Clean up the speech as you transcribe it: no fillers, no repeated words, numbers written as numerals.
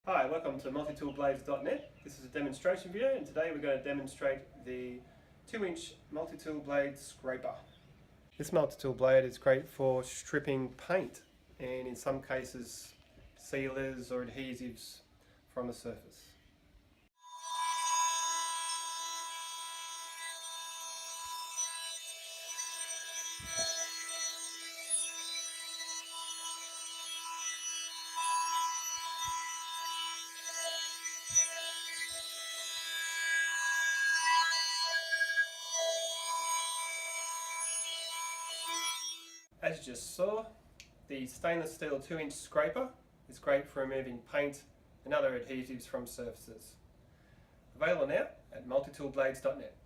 Hi, welcome to multitoolblades.net. This is a demonstration video, and today we're going to demonstrate the 2-inch multi-tool blade scraper. This multi-tool blade is great for stripping paint and in some cases sealers or adhesives from a surface. As you just saw, the stainless steel 2-inch scraper is great for removing paint and other adhesives from surfaces. Available now at multitoolblades.net.